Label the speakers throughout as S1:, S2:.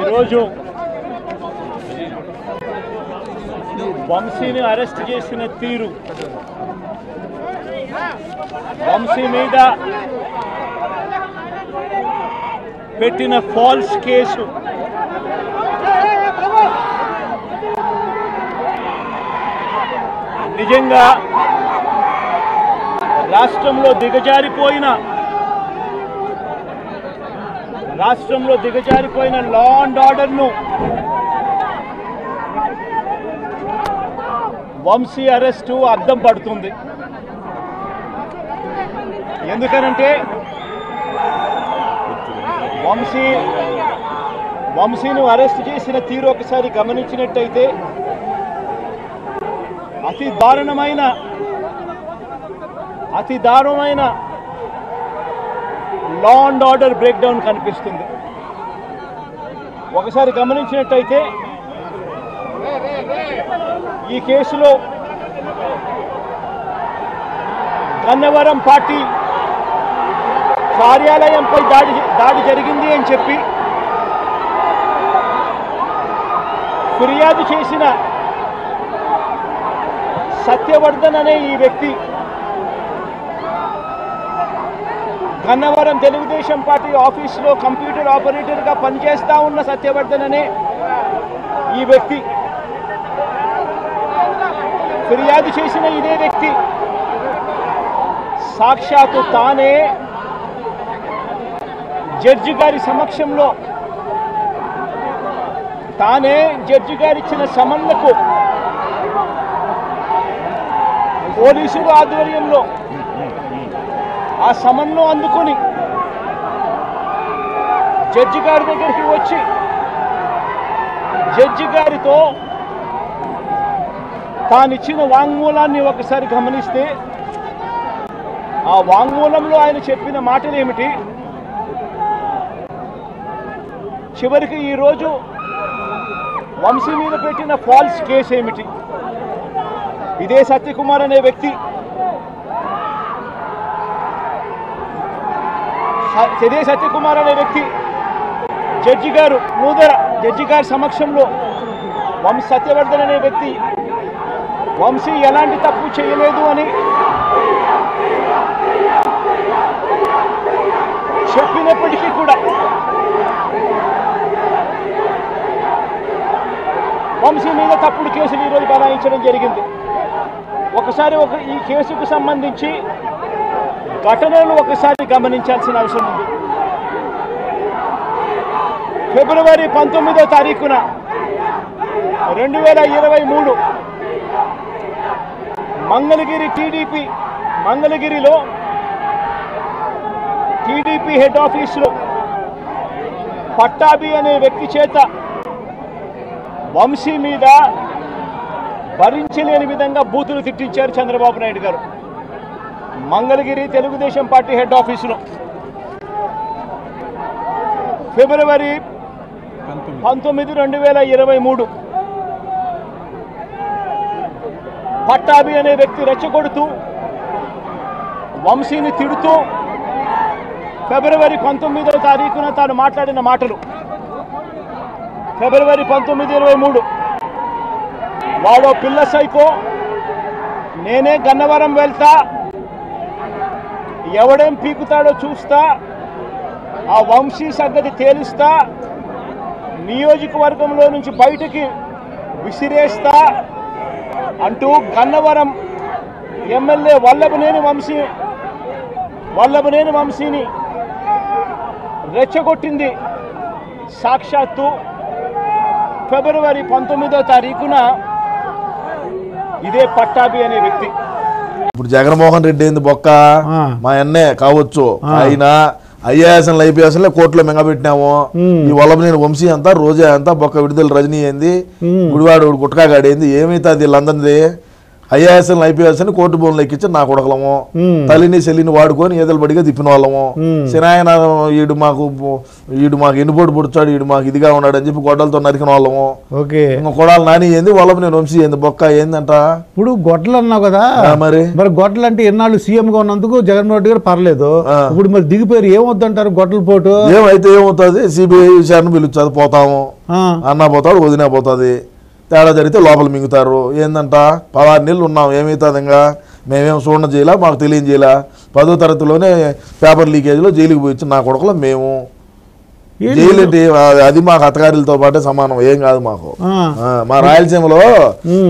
S1: ఈరోజు వంశీని అరెస్ట్ చేసిన తీరు, వంశీ మీద పెట్టిన ఫాల్స్ కేసు నిజంగా రాష్ట్రంలో దిగజారిపోయిన లా అండ్ ఆర్డర్ను వంశీ అరెస్టు అద్దం పడుతుంది. ఎందుకనంటే వంశీను అరెస్ట్ చేసిన తీరు ఒకసారి గమనించినట్టయితే అతి దారుణమైన law and order break down కనిపిస్తుంది. ఒకసారి గమనించినట్టయితే ఈ కేసులో గన్నవరం పార్టీ కార్యాలయంపై దాడి జరిగింది అని చెప్పి ఫిర్యాదు చేసిన సత్యవర్ధన్ అనే ఈ వ్యక్తి, గన్నవరం తెలుగుదేశం పార్టీ ఆఫీసులో కంప్యూటర్ ఆపరేటర్గా పనిచేస్తూ ఉన్న సత్యవర్ధన్ అనే ఈ వ్యక్తి, ఫిర్యాదు చేసిన ఇదే వ్యక్తి సాక్షాత్తు తానే జడ్జి గారి సమక్షంలో జడ్జి గారు ఇచ్చిన సమన్లకు పోలీసుల ఆధ్వర్యంలో ఆ సమన్ను అందుకొని జడ్జి గారి దగ్గరికి వచ్చి జడ్జి గారితో తానిచ్చిన వాంగ్మూలాన్ని ఒకసారి గమనిస్తే ఆ వాంగ్మూలంలో ఆయన చెప్పిన మాటలు ఏమిటి, చివరికి ఈరోజు వంశీ మీద పెట్టిన ఫాల్స్ కేసు ఏమిటి, ఇదే సత్యకుమార్ అనే వ్యక్తి జడ్జి గారు జడ్జి గారి సమక్షంలో సత్యవర్ధన్ అనే వ్యక్తి వంశీ ఎలాంటి తప్పు చేయలేదు అని చెప్పినప్పటికీ కూడా వంశీ మీద తప్పుడు కేసులు ఈరోజు బనాయించడం జరిగింది. ఒకసారి ఈ కేసుకు సంబంధించి ఘటనలు ఒకసారి గమనించాల్సిన అవసరం ఉంది. ఫిబ్రవరి 19వ తారీఖున 2023 మంగళగిరిలో టీడీపీ హెడ్ ఆఫీసులో పట్టాభి అనే వ్యక్తి చేత వంశీ మీద భరించలేని విధంగా బూతులు తిట్టించారు చంద్రబాబు నాయుడు గారు. మంగళగిరి తెలుగుదేశం పార్టీ హెడ్ ఆఫీసులో ఫిబ్రవరి 19, 2023 పట్టాభి అనే వ్యక్తి రెచ్చగొడుతూ వంశీని తిడుతూ ఫిబ్రవరి 19వ తారీఖున తాను మాట్లాడిన మాటలు, ఫిబ్రవరి 19, 23 వాడో పిల్ల సైకో, నేనే గన్నవరం వెళ్తా, ఎవడేం పీకుతాడో చూస్తా, ఆ వంశీ సంగతి తేలుస్తా, నియోజకవర్గంలో నుంచి బయటికి విసిరేస్తా అంటూ గన్నవరం ఎమ్మెల్యే వల్లభనేని వంశీని రెచ్చగొట్టింది సాక్షాత్తు ఫిబ్రవరి 19వ తారీఖున ఇదే పట్టాభి అనే వ్యక్తి.
S2: ఇప్పుడు జగన్మోహన్ రెడ్డి ఏంది బొక్క, మా అన్నే కావచ్చు, ఆయన ఐఏఎస్ఎల్ ఐపీఎస్ఎల్ కోర్టులో మింగబెట్టినాము. ఈ వల్లభనేని వంశీ అంతా, రోజా అంతా, బొక్క విడుదల రజనీ ఏంది, గుడివాడు గుట్కాగాడేంది, ఏమైతే అది వీళ్ళందరిది ఐఏఎస్ఎల్ ఐపీఎస్ అని కోర్టు బోన్లు ఎక్కించి నా కొడకలము తల్లిని చెల్లిని వాడుకొని ఏదలు బడిగా తిప్పిన వాళ్ళము సినాయన ఈడు మాకు ఎన్నుపోటు పుడుచాడు ఈడు మాకు ఇదిగా ఉన్నాడు అని చెప్పి గొడ్డలతో నరికిన వాళ్ళము ఇంకా కొడాలి నాని ఏంది వాళ్ళము నేను వంశీ ఏంది బొక్క ఏందంట
S3: ఇప్పుడు గొడ్డలు అన్నావు కదా మరి గొడ్డలు అంటే ఎన్నాళ్ళు సీఎం గా ఉన్నందుకు జగన్మోహన్ రెడ్డి గారు పర్లేదు ఇప్పుడు మరి దిగిపోయారు ఏమవుతుంటారు గొడ్డల పోటు
S2: ఏమైతే ఏమవుతుంది సిబిఐ విచారణ పిలుస్తుంది పోతాము అన్నా పోతాడు వదినా పోతుంది తేడా జరిగితే లోపల మింగుతారు ఏందంట 16 నెలలు ఉన్నాం ఏమవుతుంది ఇంకా మేమేం చూడడం చేయాల మాకు తెలియజేయాల 10వ తరగతిలోనే పేపర్ లీకేజ్లో జైలుకి పోయి నా కొడుకులో మేము జైలు ఏంటి అది మాకు అత్తగారులతో పాటే సమానం ఏం కాదు మాకు మా రాయలసీమలో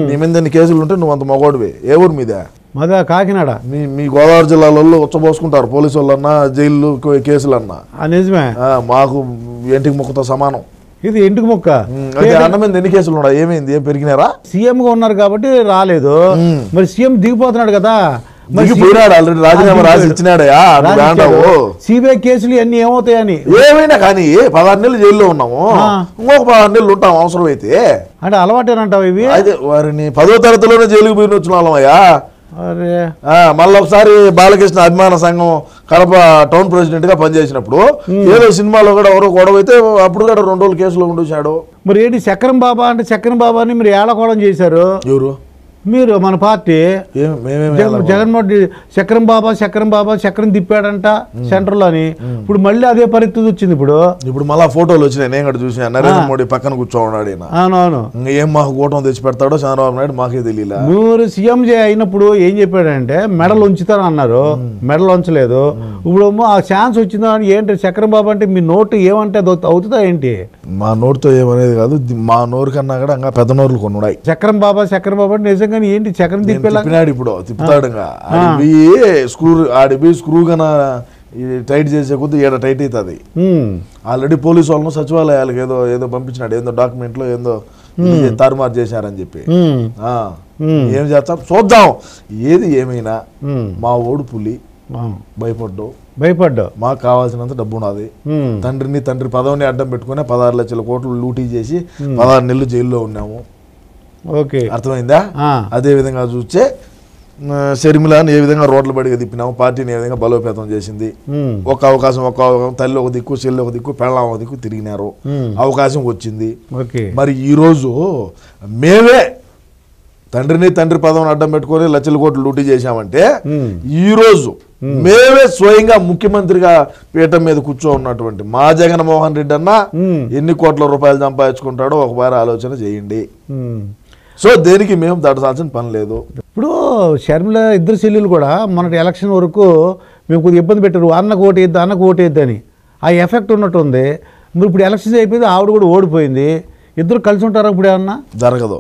S2: నీ మీద ఎన్ని కేసులు ఉంటే నువ్వు అంత మగోడివి ఏ ఊరి మీద
S3: మాదా కాకినాడ
S2: మీ గోదావరి జిల్లాలో ఉచ్చబోసుకుంటారు పోలీసు వాళ్ళన్నా జైలు కేసులన్నా
S3: నిజమే
S2: మాకు ఇంటికి ముక్కతో సమానం
S3: ఇది ఇంటికి ముక్క
S2: అన్న మీద ఎన్ని కేసులు ఉన్నాయి ఏమైంది ఏం పెరిగినారా
S3: సీఎం గా ఉన్నారు కాబట్టి రాలేదు మరి సీఎం దిగిపోతున్నాడు కదా
S2: పోయినాడు ఆల్రెడీ రాజీనామా రాసి ఇచ్చినాడయా
S3: సిబిఐ కేసులు అన్ని ఏమవుతాయని
S2: ఏమైనా కానీ 16 నెలలు జైల్లో ఉన్నాము ఇంకొక 16 నెలలు ఉంటాం అవసరం అయితే
S3: అంటే అలవాటేనంటావు ఇవి
S2: అయితే వారిని 10వ తరగతిలోనే జైలుకి పోయిన వచ్చిన వాళ్ళమయ్యా మళ్ళీ ఒకసారి బాలకృష్ణ అభిమాన సంఘం కడప టౌన్ ప్రెసిడెంట్ గా పనిచేసినప్పుడు ఏదో సినిమాలో కూడా ఎవరో గొడవ అయితే అప్పుడు కూడా 2 రోజులు కేసులో ఉండేశాడు
S3: మరి ఏంటి చక్రం బాబా అంటే చక్రం బాబాని మీరు ఏళకోవడం చేశారు
S2: ఎవరు
S3: మీరు మన పార్టీ జగన్మోహన్ రెడ్డి చక్రం బాబా చక్రం తిప్పాడంట సెంటర్ లోని ఇప్పుడు మళ్ళీ అదే పరిస్థితి వచ్చింది ఇప్పుడు
S2: మళ్ళీ ఫోటోలు వచ్చినాయి నేను కూడా చూసిన నరేంద్ర మోడీ పక్కన కూర్చోన్నాడు
S3: అవునవును
S2: ఏం మాకు కూటమి తెచ్చి పెడతాడో చంద్రబాబు నాయుడు మాకే తెలియదు
S3: మీరు సీఎం అయినప్పుడు ఏం చెప్పాడంటే మెడల్ ఉంచుతాను అన్నారు మెడల్ ఉంచలేదు ఇప్పుడు ఆ ఛాన్స్ వచ్చిందా అని ఏంటి చక్రం బాబు అంటే మీ నోటు ఏమంటే అవుతుందా ఏంటి
S2: మా నోరుతో ఏమనేది కాదు మా నోరు కన్నా కూడా ఇంకా పెద్ద నోరులు కొన్ని ఉన్నాయి
S3: చక్రం బాబా అంటే నిజంగా ఏంటి చక్రం
S2: తిప్పినాడు ఇప్పుడు తిప్పుతాడు ఆడిపోయి స్క్రూ కన్నా టైట్ చేసే కొద్ది ఏడ టైట్ అవుతుంది ఆల్రెడీ పోలీసు వాళ్ళను సచివాలయాలకు ఏదో పంపించినాడు ఏందో డాక్యుమెంట్ లో ఏందో తారుమారు చేశారని చెప్పి ఏం చేస్తాం చూద్దాం ఏది ఏమైనా మా ఓడు పులి భయపడ్డావు మాకు కావాల్సినంత డబ్బు ఉన్నది తండ్రి పదవిని అడ్డం పెట్టుకుని 16 లక్షల కోట్లు లూటీ చేసి 16 నెలలు జైల్లో ఉన్నాము అర్థమైందా అదే విధంగా చూస్తే షర్మిలాని ఏ విధంగా రోడ్ల బడిగా తిప్పినాము పార్టీని ఏ విధంగా బలోపేతం చేసింది ఒక అవకాశం తల్లి ఒక దిక్కు చెల్లి ఒక దిక్కు పెళ్ళాం ఒక దిక్కు తిరిగినారు అవకాశం వచ్చింది మరి ఈ రోజు మేమే తండ్రి పదవిని అడ్డం పెట్టుకొని లక్షల కోట్లు లూటీ చేశామంటే ఈ రోజు మేమే స్వయంగా ముఖ్యమంత్రిగా పీఠం మీద కూర్చో ఉన్నటువంటి మా జగన్మోహన్ రెడ్డి అన్న ఎన్ని కోట్ల రూపాయలు సంపాదించుకుంటాడో ఒకసారి ఆలోచన చేయండి సో దేనికి మేము దడసాల్సిన పని లేదు
S3: ఇప్పుడు షర్మిల ఇద్దరు చెల్లెలు కూడా మొన్నటి ఎలక్షన్ వరకు మేము కొద్దిగా ఇబ్బంది పెట్టారు అన్నకు ఓటేద్దు అని ఆ ఎఫెక్ట్ ఉన్నట్టుంది మరి ఇప్పుడు ఎలక్షన్స్ అయిపోయింది ఆవిడ కూడా ఓడిపోయింది ఇద్దరు కలిసి ఉంటారా ఇప్పుడు ఏమన్నా
S2: జరగదు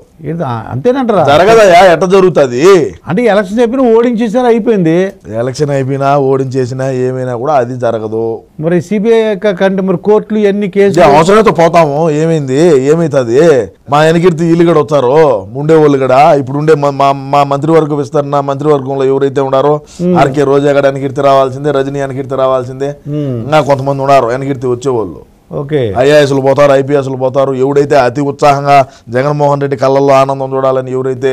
S3: అంతేనంటారా
S2: జరగదయా ఎట్ట జరుగుతుంది
S3: అంటే ఎలక్షన్ అయిపోయినా ఓడించేసారు అయిపోయింది
S2: ఎలక్షన్ అయిపోయినా ఓడించేసినా ఏమైనా కూడా అది జరగదు
S3: మరి సిబిఐ కంటే మరి కోర్టులు ఎన్ని కేసులు
S2: అవసరంతో పోతాము ఏమైంది ఏమైతుంది మా వెనకీర్తి వీళ్ళు కూడా వచ్చారు ఉండే వాళ్ళు కూడా ఇప్పుడు ఉండే మా మంత్రివర్గ విస్తరణ మంత్రివర్గంలో ఎవరైతే ఉన్నారో ఆర్కే రోజా గడ వెనకీర్తి రావాల్సిందే రజనీ వెనకీర్తి రావాల్సిందే ఇంకా కొంతమంది ఉన్నారు వెనకీర్తి వచ్చేవాళ్ళు ఐఏఎస్లు పోతారు ఐపీఎస్లు పోతారు ఎవడైతే అతి ఉత్సాహంగా జగన్మోహన్ రెడ్డి కళ్ళల్లో ఆనందం చూడాలని ఎవరైతే